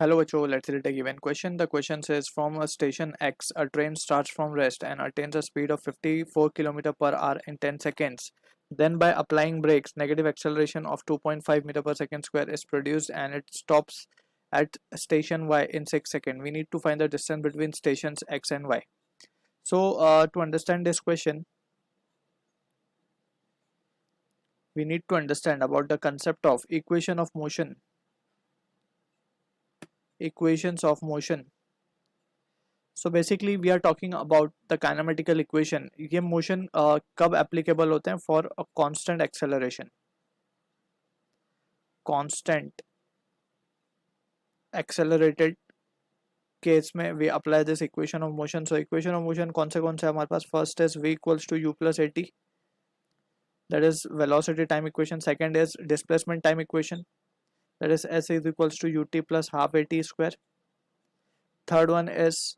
Hello, Bacho. Let's read a given question. The question says from a station X, a train starts from rest and attains a speed of 54 km per hour in 10 seconds. Then, by applying brakes, negative acceleration of 2.5 meter per second square is produced and it stops at station Y in 6 seconds. We need to find the distance between stations X and Y. So, to understand this question, we need to understand about the concept of equation of motion. Equations of motion. So basically we are talking about the kinematical equation. ये motion कब applicable होते हैं for a constant acceleration. Constant accelerated case में we apply this equation of motion. So equation of motion कौन से हमारे पास? First is v equals to u plus at, that is velocity time equation. Second is displacement time equation, that is s is equals to ut plus half at square. Third one is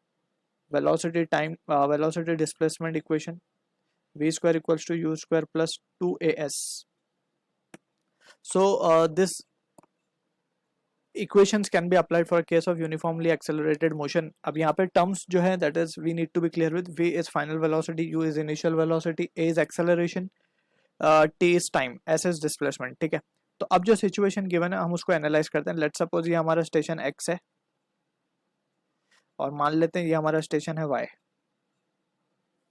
velocity displacement equation, v square equals to u square plus 2as. So this equations can be applied for a case of uniformly accelerated motion. अब यहाँ पे terms जो है that is we need to be clear with. V is final velocity, u is initial velocity, a is acceleration, t is time, s is displacement. ठीक है, तो अब जो situation given है हम उसको analyze करते हैं. Let's suppose ये हमारा station x है और मान लेते हैं ये हमारा station है y.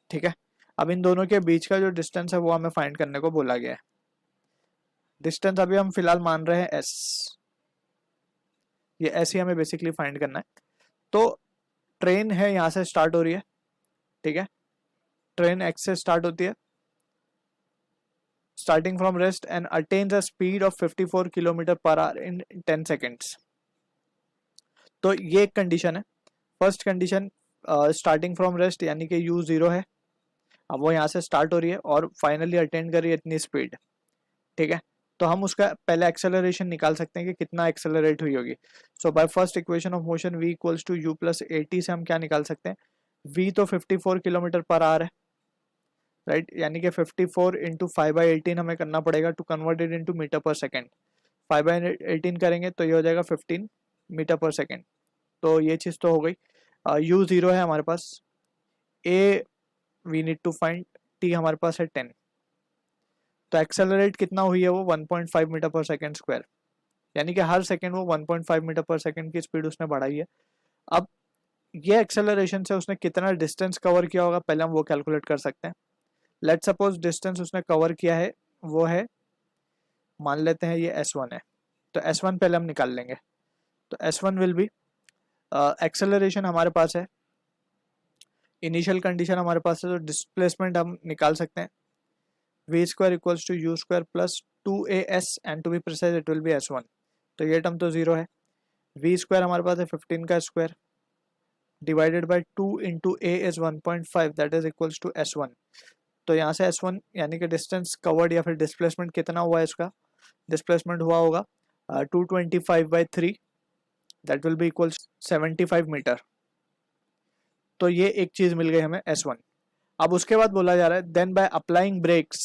ठीक है, अब इन दोनों के बीच का जो distance है वो हमें find करने को बोला गया है. Distance अभी हम फिलहाल मान रहे हैं s, ये ऐसे हमें बेसिकली फाइंड करना है. तो ट्रेन है यहाँ से स्टार्ट हो रही है. ठीक है, ट्रेन एक्स से स्टार्ट होती है, starting from rest and attains a speed of 54 kilometre per hour in 10 seconds. तो ये एक कंडीशन है. First condition starting from rest यानी कि u 0 है. अब वो यहाँ से स्टार्ट हो रही है और फाइनली अटेंड कर रही है इतनी स्पीड. ठीक है, तो हम उसका पहले एक्सेलरेशन निकाल सकते हैं कि कितना एक्सेलरेट हुई होगी. So by first equation of motion v equals to u plus 80 से हम क्या निकाल सकते हैं? v तो 54 किलोमीटर पर आवर है, राइट, यानी कि 54 इंटू 5/18 हमें करना पड़ेगा to convert it into metre per second. 5/18 करेंगे तो ये हो जाएगा 15 मीटर पर सेकेंड. तो ये चीज़ तो हो गई. u 0 है हमारे पास, a we need to find, t हमारे पास है 10. तो एक्सेलरेट कितना हुई है वो 1.5 मीटर पर सेकेंड स्क्वायर, यानी कि हर सेकेंड वो 1.5 मीटर पर सेकेंड की स्पीड उसने बढ़ाई है. अब ये एक्सेलरेशन से उसने कितना डिस्टेंस कवर किया होगा पहले हम वो कैलकुलेट कर सकते हैं. लेट्स सपोज डिस्टेंस उसने कवर किया है वो है, मान लेते हैं ये s1 है, तो s1 पहले हम निकाल लेंगे. तो s1 विल बी, एक्सेलरेशन हमारे पास है, इनिशियल कंडीशन हमारे पास है, तो डिस्प्लेसमेंट हम निकाल सकते हैं. v square equals to u square plus 2as and to be precise it will be s1. तो ये टर्म तो जीरो है. v स्क्वायर हमारे पास है 15 का square divided by 2 into a is 1.5 that is equals to s1. तो यहाँ से s1 यानी कि डिस्टेंस कवर्ड या फिर डिस्प्लेसमेंट कितना हुआ है, इसका डिस्प्लेसमेंट हुआ होगा 225/3 that will be equals 75 metre. तो ये एक चीज़ मिल गई हमें s1. अब उसके बाद बोला जा रहा है then by applying brakes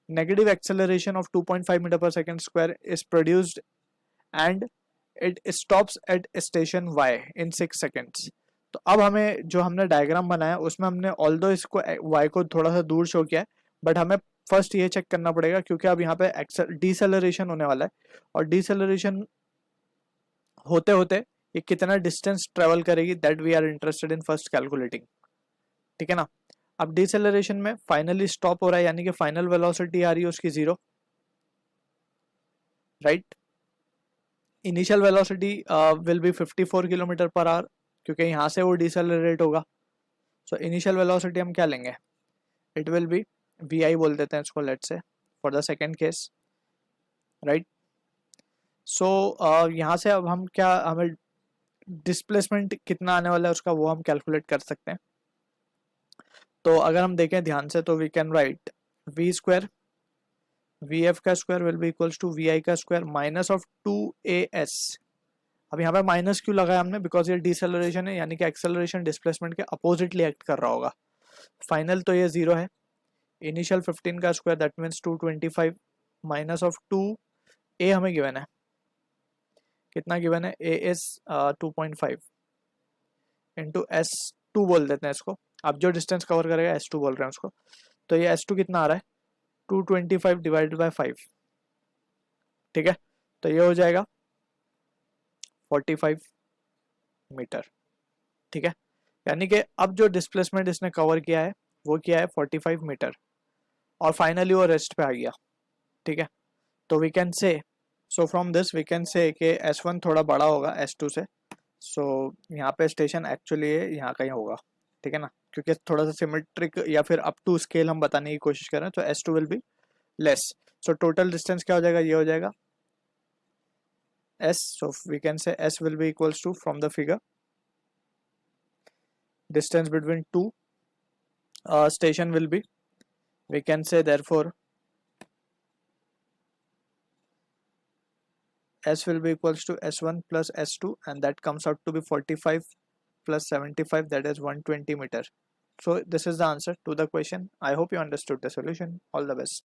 negative acceleration of 2.5 metre per second square is produced and it stops at station y in 6 seconds. तो अब हमें जो हमने डायग्राम बनाया उसमें हमने ऑल्दो इसको y को थोड़ा सा दूर शो किया है, बट हमें फर्स्ट ये चेक करना पड़ेगा क्योंकि अब यहाँ पे डिसेलरेशन होने वाला है और डिसेलरेशन होते होते ये कितना डिस्टेंस ट्रेवल करेगी that we are interested in first calculating. ठीक है ना. अब डिसेलरेशन में फाइनली स्टॉप हो रहा है यानी कि फाइनल वेलोसिटी आ रही है उसकी 0, right. Initial velocity will be 54 kilometre per hour क्योंकि यहाँ से वो डिसेलरेट होगा. सो इनिशियल वेलोसिटी हम क्या लेंगे? It will be v i बोल देते हैं इसको, let's say for the second case, right. So यहाँ से अब हम क्या, हमें डिस्प्लेसमेंट कितना आने वाला है उसका वो हम कैलकुलेट कर सकते हैं. तो अगर हम देखें ध्यान से तो we can write v square v f का square will be equals to v i का स्क्वायर माइनस ऑफ 2as. अब यहाँ पे माइनस क्यों लगाया हमने? बिकॉज ये डिसेलरेशन है यानी कि एक्सेलरेशन डिस्प्लेसमेंट के अपोजिटली एक्ट कर रहा होगा. फाइनल तो ये 0 है. इनिशियल 15 का square that means 225 minus of 2a हमें गिवन है, कितना गिवन है, ए इज 2.5 इंटू S2 बोल देते हैं इसको, अब जो डिस्टेंस कवर करेगा S2 बोल रहे हैं उसको। तो ये S2 कितना आ रहा है, 225 डिवाइडेड बाय 5, ठीक है। तो ये हो जाएगा 45 मीटर, ठीक है। यानी कि अब जो डिस्प्लेसमेंट इसने कवर किया है वो किया है 45 मीटर, और फाइनली वो रेस्ट पे आ गया, ठीक है। तो we can say, so from this we can say कि S1 थोड़ा बड़ा होगा S2 से, सो यहाँ पे स्टेशन एक्चुअली यहाँ कहीं होगा, ठीक है ना, क्योंकि थोड़ा सा सिमेट्रिक या फिर अप टू स्केल हम बताने की कोशिश कर रहे हैं, तो S2 will be less. So total distance क्या हो जाएगा, ये हो जाएगा S, so we can say S will be equals to, from the figure, distance between two station will be, we can say therefore S will be equals to S1 plus S2, and that comes out to be 45 plus 75, that is 120 meter. So this is the answer to the question. I hope you understood the solution. All the best.